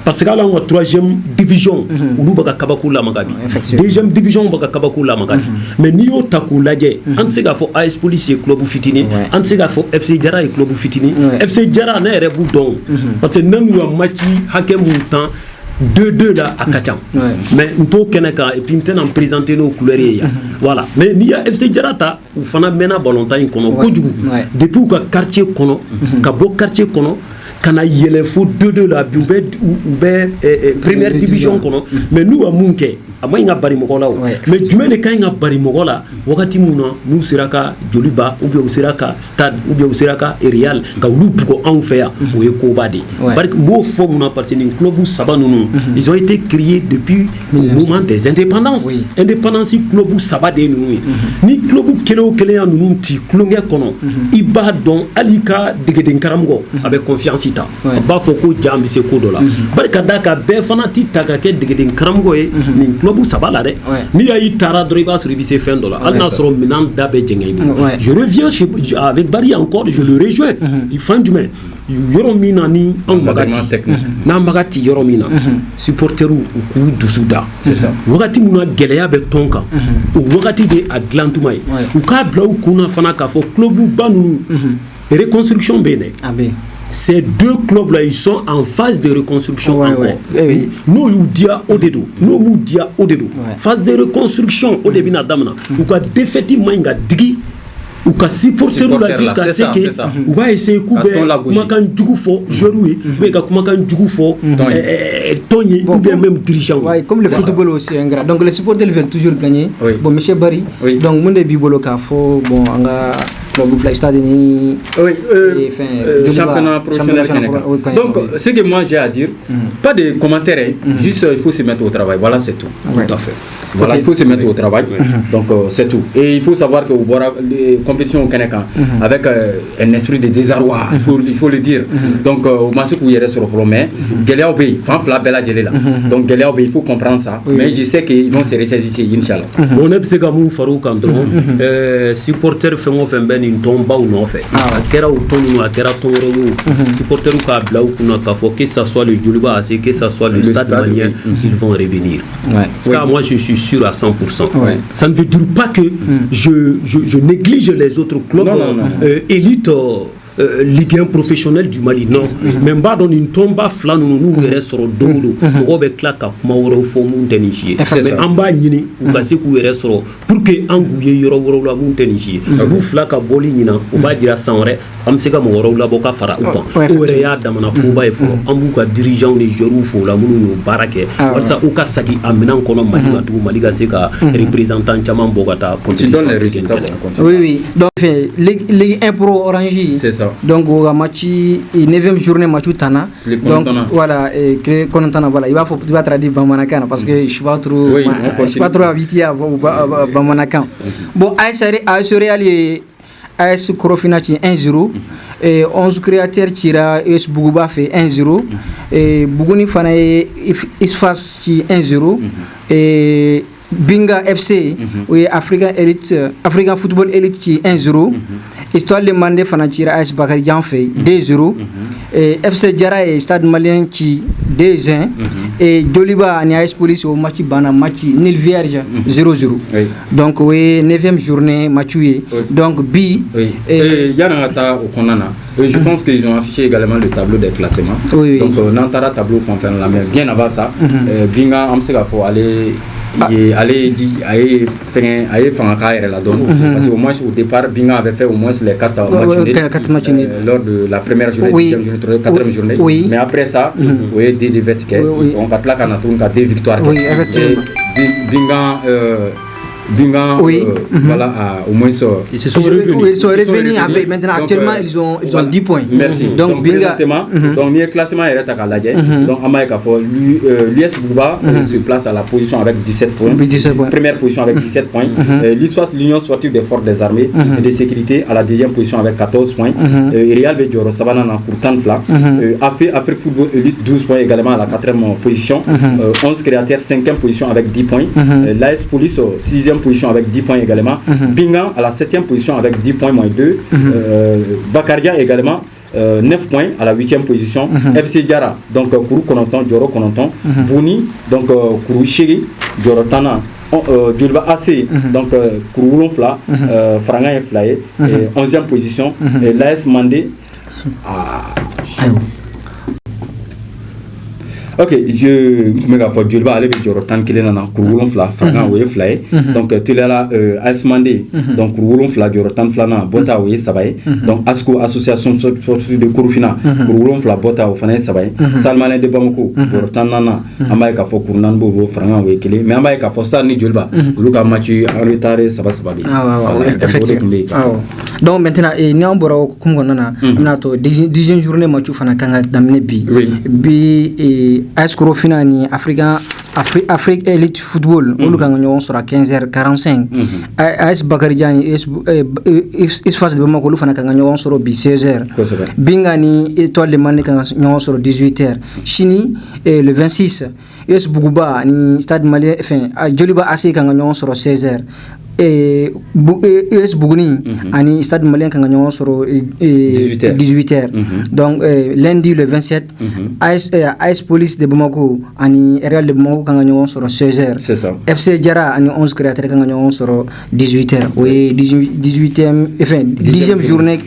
parce que hali anw ka 3e division olu bɛ ka kabako lamaga bi 2e division bɛ ka kabako lamaga bi mais n'i y'o ta k'u lajɛ an tɛ se k'a fɔ AS Police ye club fitinin an tɛ se k'a fɔ FC Jara ye club fitinin FC Jara ne yɛrɛ b'u dɔn parce que n'u ka match hakɛ mun tan 2-2 là à Kacham. Mais on peut et puis maintenant présenter nos couleurs. Voilà. Mais il y a FC Jarata ou Fana Mena Bolontaï kono kojugu. Depuis que quartier kono, ka bo quartier kono, kana yele fo 2-2 là, ou première division kono. Mais nous à Munke. ama inga bari mogola mais jumɛn de ka inga bari mogola wakati muna n'u sera ka joliba ou bien u sera ka stade ou bien u sera ka Real ka olu bugo anw fɛ yan o ye koba de bari m'o fɔ mun na parce que nin club saba ninnu ils ont été créés depuis le moment des indépendances indépendance club saba de ninnu ye ni club kelen o kelen ya ninnu ti kulonkɛ kɔnɔ i b'a dɔn hali ka degeden karamɔgɔ a bɛ confiance ta a b'a fɔ ko ja an bɛ se ko dɔ la bari ka da ka bɛɛ fana ti ta ka kɛ degeden karamɔgɔ ye nin club saba la dɛ n'i y'a ye taara dɔrɔn i b'a sɔrɔ i bɛ se fɛn dɔ la hali n'a sɔrɔ minɛn da bɛ jɛngɛ i bolo je reviens avec Barry encore je le rejoins fan jumɛn yɔrɔ min na ni anw maga ti n'an maga ti yɔrɔ min na supporters u k'u dusu da wagati min na gɛlɛya bɛ tɔn kan o wagati de a dilan tuma ye u k'a bila u kunna fana k'a fɔ clubba ninnu reconstruction bɛ yen dɛ ces deux clubs là ils sont en phase de reconstruction encore n'o y'u diya o de don n'o m'u diya o de don phase de reconstruction o de bɛna daminɛ u ka défaite ma ɲi ka digi u ka supporteru la jusqu'à ce que u b'a essayer k'u bɛ kumakan jugu fɔ joueurs ye ou bien ka kumakan jugu fɔ tɔn ye ou bien même dirigeant comme le football aussi ingrat donc les supporters veulent toujours gagner bon monsieur Barry donc mun de b'i bolo k'a fɔ bon an ka club stade ni championnat professionnel donc ce que moi j'ai à dire pas de commentaires juste il faut se mettre au travail voilà c'est tout tout à fait voilà il faut se mettre au travail donc c'est tout et il faut savoir que les compétitions au Kenya avec un esprit de désarroi il faut le dire donc au moins où il reste sur le front mais gɛlɛyaw bɛ yen fan fila bɛɛ lajɛlen la donc gɛlɛyaw bɛ yen il faut comprendre ça mais je sais qu'ils vont se ressaisir inchallah bon ne bɛ se ka mun fara u kan dɔrɔn supporter fɛn o fɛn bɛ nin tɔnbaw nɔfɛ a kɛra o tɔn ninnu a kɛra tɔn wɛrɛw ye supporters k'a bila u kunna k'a fɔ que ça soit le Joliba AC que ça soit le stade malien ils vont revenir ça moi je suis sûr à 100% ça ne veut dire pas que je néglige les autres clubs élites Ligue 1 professionnelle du Mali non mais n b'a dɔn nin tɔnba fila ninnu n'u yɛrɛ sɔrɔ don o don mɔgɔw bɛ tila ka kuma wɛrɛw fɔ mun tɛ nin si ye mais an b'a ɲini u ka se k'u yɛrɛ sɔrɔ pour que an k'u ye yɔrɔ wɛrɛw la mun tɛ nin si ye u b'u fila ka bɔli ɲina u b'a jira san wɛrɛ an bɛ se ka mɔgɔ wɛrɛw labɔ ka fara u kan o yɛrɛ y'a damana koba ye fɔlɔ an b'u ka dirigeants ni joueurs fo la minnu y'o baara kɛ walasa u ka sagi a minɛn kɔnɔ Mali ka tugun Mali ka se ka représentant caman bɔ ka taa compétition oui donc Ligue 1 Pro Orange c'est ça donc au match 9e journée match tana donc voilà et kontana voilà il va traduire bamanakan parce que je suis pas trop habitué à bamanakan bon AS Real et AS Korofina 1-0 et 11 créateurs tira US Buguba fait 1-0 et Buguni fana Isfas 1-0 et Binga FC oui African Football Elite 1-0 Histoire de Mandé Fanatira AS Bakary Dian fait 2-0 et FC Diarra et Stade Malien qui 2-1 et Joliba et AS Police au match bana match nil vierge 0-0 donc oui 9e journée match donc bi et Yanata au Konana je pense qu'ils ont affiché également le tableau des classements donc Nantara tableau fanfan la mer bien avant ça Binga Amsega faut aller aller faire un carrière la donne parce qu'au moins au départ Binga avait fait au moins les 4 matchs lors de la première journée, deuxième journée, quatrième journée mais après ça oui des verticales on a là qu'on a 2 victoires Binga voilà au moins ils sont revenus avec maintenant actuellement ils ont 10 points merci donc Binga donc le classement est à Kaladje donc Amaïka for l'US Bouba se place à la position avec 17 points première position avec 17 points l'Union sportive des forces des armées et de sécurité à la deuxième position avec 14 points Real Bedjoro Sabana na Courtan Fla Afrique Football Elite 12 points également à la 4e position 11 créateurs 5e position avec 10 points l'AS Police 6e position avec 10 points également Binga à la 7e position avec 10 points moins 2 Bakardia également 9 points à la 8e position FC Diarra donc Kourou Kononton Dioro Kononton Bouni donc Kourou Chéri Dioro Tana Djolba AC donc Kourou Fla Franga et Flaye 11e position et l'AS Mandé Ok, je me ga fo Julba ale bi joro tan kelen na kurulon fla franga wo fly donc tu la Asmandé donc kurulon fla joro tan fla na bota wo sabay donc ASCO association sportive de Kurufina kurulon fla bota wo fana sabay Salmané de Bamako joro tan nana amay ka fo kurnan bo franga wo kele mais amay ka fo sa ni Julba lu ka match en retard sabali effectivement donc maintenant ni on boro kum gonna na to 10e journée match fana kanga damne bi ASCO finani Afrique Elite Football on le gagne sur 15h45 AS Bakary Diagne is face de Bamako fana kan gagne sur 16h Bingani Étoile de Mali kan gagne sur 18h Chini le 26 US Bougouba ni Stade Malien enfin Joliba AC kan gagne sur 16h US Bougni ani Stade Malien kan gagne sur 18h donc lundi le 27 AS Police de Bamako ani Real de Bamako kan gagne sur 16h c'est ça FC Diarra ani 11 créateurs kan gagne sur 18h oui 18e enfin 10e journée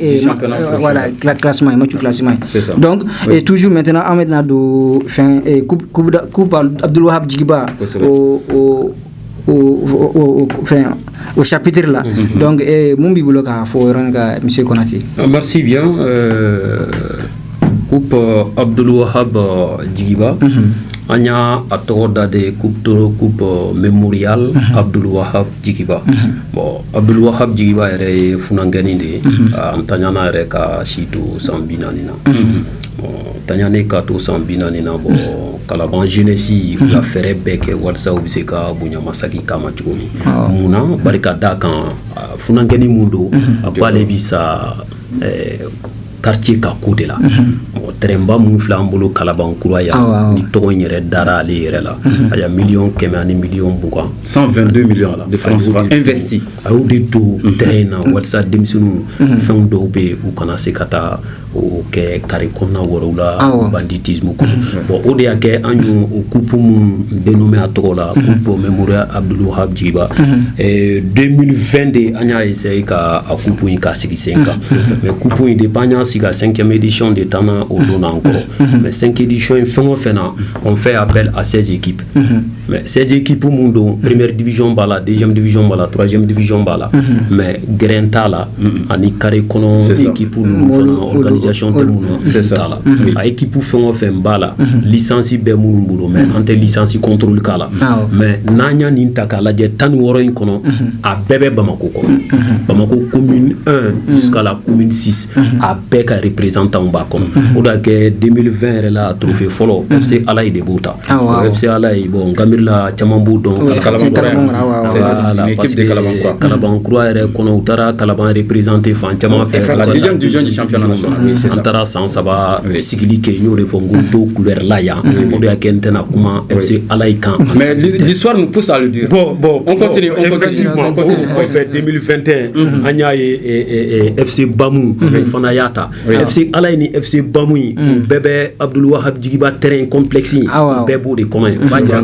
voilà classement match classement donc et toujours maintenant Ahmed Nado fin coupe Abdul Wahab Djigiba au chapitre là donc Mumbi Bouloka faut ranga monsieur Konati. Merci bien coupe Abdul Wahab Djigiba anya atoda de coupe mémorial Abdul Wahab Djigiba bon Abdul Wahab Djigiba ere funangani de antanyana ere ka situ sambinanina tanyane ka to sambinanina bo kalaban jeunesse ya fere beke WhatsApp biseka bunya masaki kama chumi muna barika dakan funangani mundo apale bisa quartier ka côté là tremba mun flambolo kalaban kuraya ni to nyere dara ali yere la aya million kemani million buka 122 millions de francs investi au de tout train WhatsApp dimsunu fond do be u kana sekata o ke kare konna worula banditisme ko bon o de yake anyu o coupe mun dénommé atola coupe mémorial Abdul Wahab Djigiba 2020 de anya essaye ka a coupe in ka 5 mais coupe in de panya sika 5e édition de Tana au don encore mais 5 éditions on fait appel à 16 équipes mais 16 équipes au monde première division bala deuxième division bala troisième division bala mais Grenta là ani kare kono équipe pour organisation de monde c'est ça là a équipe pour faire bala licence be mun bulo mais entre licence contrôle kala mais nanya nintaka la je tan woro kono a bébé Bamako commune 1 jusqu'à la commune 6 a beka représentant ba kono o da ke 2020 la trophée follow FC Alay de Bouta FC Alay bon Gamirla Chamambu donc Kalaban équipe de Kalaban Croix ere kono utara Kalaban représenté fan chama fait la deuxième division du championnat national antara sans saba sigili ke ñole fongo do couleur la ya o da ke ntena kuma FC Alay kan mais l'histoire nous pousse à le dire bon on continue on fait 2021 anya et FC Bamou fana yata FC Alay ni FC Bamou bébé Abdul Wahab Djigiba terrain complexe bebo de comment ba dira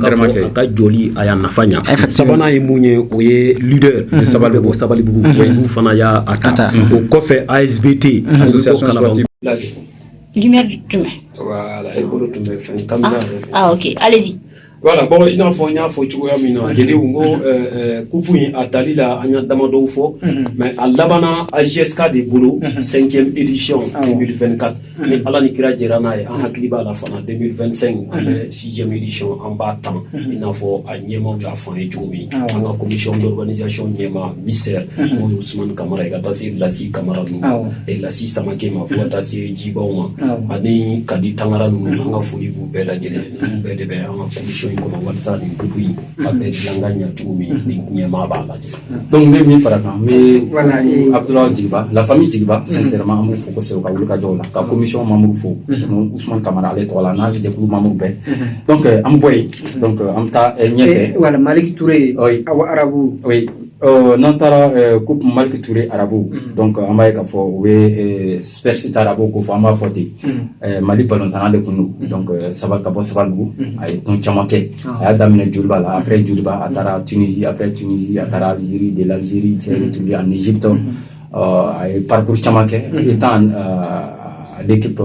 ka joli aya nafanya sabana yi munye oye leader sabali bo sabali bu fana ya ata o kofe ASBT association sportive lumière du tume voilà et pour tume fin caméra ok allez-y. Voilà, bon, il faut tuer mina. Dede ungo coupe atali la anya damado fo, mais à Labana à GSK de Boulot 5e édition 2024. Mais ala ni kira jerana en hakliba la fana 2025 6e édition en bas temps. Il n'a faut à Niemon la fin et Joumi. En commission d'organisation Niema Mister Ousmane Kamara et Gatasi Lassi Kamara et Lassi Samake ma voix tassi Djibauma. Ani Kadi Tangara nous n'anga folie vous belle à gêner, belle belle en commission comme WhatsApp ni kupi avec langanya tumi ni nyama bala donc même faraka mais voilà Abdoulaye Djigiba la famille Djigiba sincèrement amu foko se ka wuluka jola ka commission mamour fo Ousmane Kamara ale to la nage de pour mamour be donc am boy donc am ta ñefe voilà Malik Touré awa arabu oui non tara coupe Malik Touré arabu donc amay ka fo we superstar arabu ko fama foti Mali balontan de kunu donc sabal ka bo sabal bu ay ton chamake a damine Djouliba là après Djouliba atara Tunisie après Tunisie atara Algérie de l'Algérie c'est retourné en Égypte parcours chamake étant l'équipe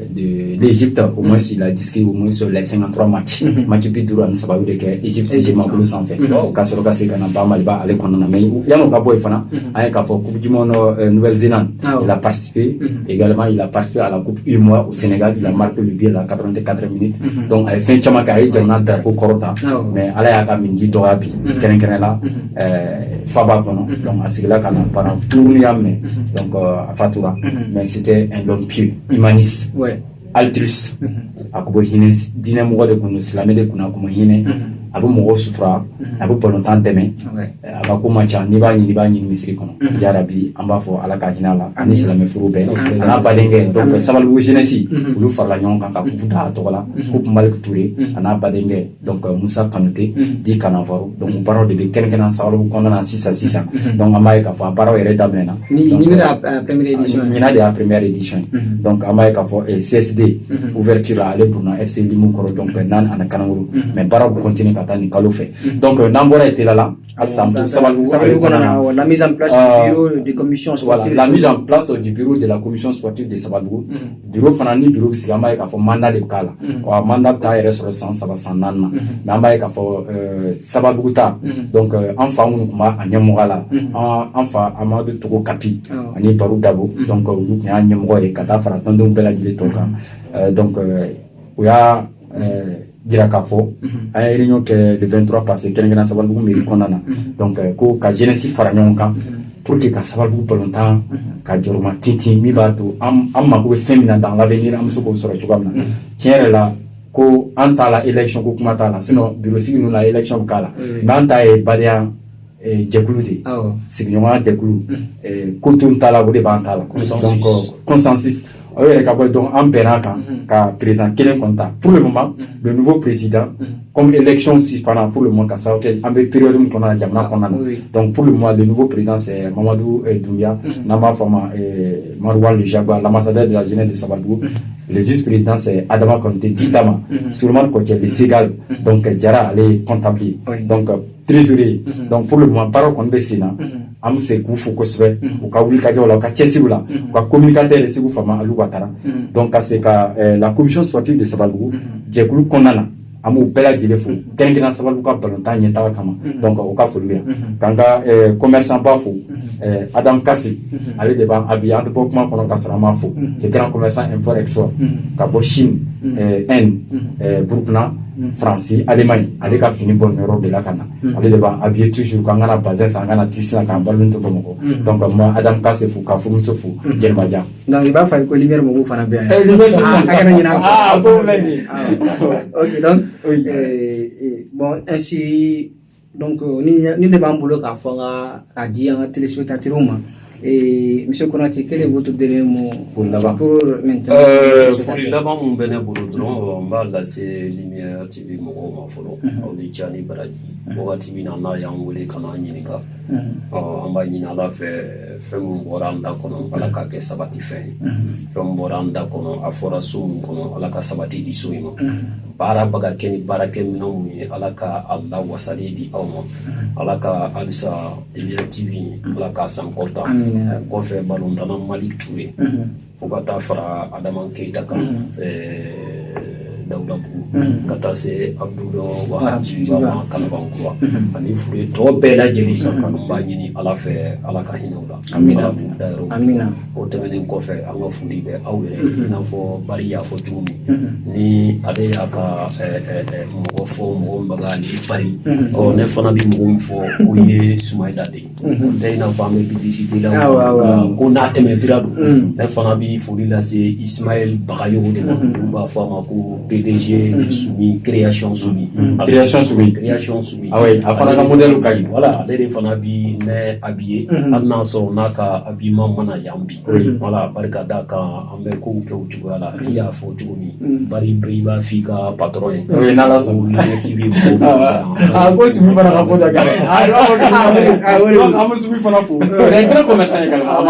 de l'Égypte, au moins il a discuté au moins sur les 53 matchs. Match Bidura, nous savons que l'Égypte est Magolo sans fait. Kassoro Kassé Kanaba Maliba, allez qu'on en a mais il y a un Kabo Fana, avec la Coupe du Monde Nouvelle-Zélande. Il a participé, également il a participé à la Coupe UMOA au Sénégal, il a marqué le but à 84 minutes. Donc, à la fin de Chamaka, il y a un drapeau Korota, mais à la Yakamindi Dorabi, Kerenkerela, Faba Kono, donc à ce là qu'on a pendant tout le monde, donc à Fatura, mais c'était un homme pieux, humaniste, altruiste, à Kubo Hines, Dynamo de Kuno, Slamé de Kuna Kumo Hine, à Mogo Sutra, à Bo Polontan Deme, à Bako Macha, Niba Misri Kono, Yarabi, Ambafo, à la Kahinala, Anis la Mefoube, à la Badenge, donc Savalou Genesi, Lou Farlagnon, Kaka Kuputa, Tola, Coupe Malek Touré, à la Badenge, donc Moussa Kanouté, Di Kanavaro, donc on parle de Kenkenan Salou, qu'on a 6 à 6 ans, donc Amaïka, Faro et Redamena. Ni la première édition. Ni la première édition. Donc Amaïka, et CSD, ouverture à l'Ebouna, FC Limoukoro, donc Nan Anakananguru, mais Barab continue. Donc, Nambora était là, la mise en place du bureau de commission sportive. La mise en place du bureau de la commission sportive de Sabalou. Bureau Fanani, bureau Sigama, il a fait mandat de Kala. Ou mandat de Taïres sur le sens, ça va s'en aller. Namba, il a fait Sabalouta. Donc, enfin, on a un Yamorala. Enfin, Amadou Togo Kapi. On est par Dabo. Donc, on a un Yamoro et Katafara, Tondon Bella Diletonka. Donc, il y a. Dirakafo, à réunion que le 23 passé, quelqu'un s'appelle Miri Konana. Donc, ka jeunesse Faranonka, pour que ka sababu longtemps, ka joroma titi, mi bato, amako féminin dans l'avenir, amsoko sora chugamna. Tiens là, ko anta la élection ko kumata la, sinon bureau sigi nous la élection kala. Mais anta e badia jekulude. Signoma jekulu. Kotun la bode bantala. Donc consensus. Donc, en Pénakan, car président Kélé Konta, pour le moment, le nouveau président, comme élection suspendue pour le moment, ça en période où on a donc pour le moment, le nouveau président c'est Mamadou Doumbia, Nama Fama et Marouane Le Jaguar, l'ambassadeur de la jeunesse de Sabadou. Le vice-président c'est Adama Konte Ditama, Souleymane Kotiel, le Ségal, donc Diara allait comptabiliser. Donc, trésorier. Donc pour le moment, par contre, Bessina, am se kufu kosbe, ou ka wuli kadio la, ou ka tchesi la, ou ka communicateur et segou fama alu watara. Donc c'est la commission sportive de Sabalou, Djekulu Konana, amu bela dilefou, Kenkina Sabalou ka balontan nyeta kama. Donc au ka folouya. Kanga commerçant bafou, Adam Kassi, allez devant Abi, entrepreneur konon kasarama fou, les grands commerçants import-export, Kabo Chine, Inde, Burkina, France, Allemagne, allez qu'à finir bon Europe de la Cana. Allez devant habiller toujours quand on a basé ça, on a tissé un ballon de Bomoko. Donc moi, Adam Kassé fou, Kafoum se fou, Djelbadia. Donc il va faire que l'hiver mon fan bien. Ok, donc bon ainsi donc ni de bamboulot qu'à faire à dire à téléspectateur et monsieur Konati, quel est votre dernier mot pour maintenant? Pour là-bas, mon bénévolat, on va laisser lumière TV mon follow. On est Tchani Baradi. On va TV nana yangole kana nyinika. On va nyinala fait mon boranda kono alaka ke sabati fait. Fait mon boranda kono afora sum kono alaka sabati di suimo. Bara baga keni bara kemi na muni alaka Allah wasali di awmo. Alaka alisa lumière TV alaka sam korta. Kofe balondana Malik Touré Fogata Fra Adaman Keita kan Daoudabou kata se Abdoulo Wahaji Baba Kanabankura ani fure to bela jeli kanumba nyini ala fe ala ka hinawla amina amina o temenen kofe anga fundi be awere na fo bariya fo tumi ni ade aka mo fo mo bagali bari o ne fana bi mo fo o ye Sumaida de tay na fami publicité la ko na teme siradu ne fana bi furi la se Ismaël Bagayo de ba fama ko PDG Soumi création Soumi ah oui afana ka modèle kai voilà les fana bi ne habillé adna so naka habillement mana yambi voilà barka daka ambe ko ko tugala ya fo tugumi bari priva fika patron oui na la so TV ko Soumi fana ka posa kale Soumi fana fo c'est très commerçant également.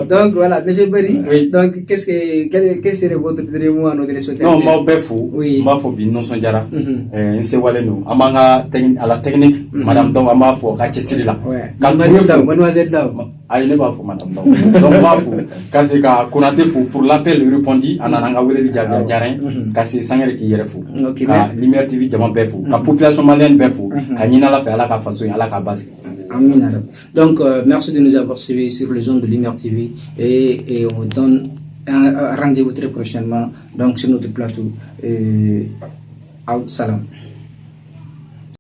Donc voilà monsieur Bari, donc quel serait votre dernier mot à nos téléspectateurs? Non, moi, fou. Oui. Ma faut bien non son jara. C'est voilà nous. Amanga à la technique. Madame donc ama faut racheter là. Ouais. Mademoiselle Dao. Ah il n'est pas fou madame donc. Donc ma fou. kasi ka Konaté fo pour l'appel répondit ananga wele di jaga jarin kasi sangere ki yere fo ka Lumière TV jama be fo ka population malienne be fo ka nyina la fe ala ka façon ala ka base. Amin. Donc merci de nous avoir suivis sur les ondes de Lumière TV et on donne un rendez-vous très prochainement donc sur notre plateau. Salam.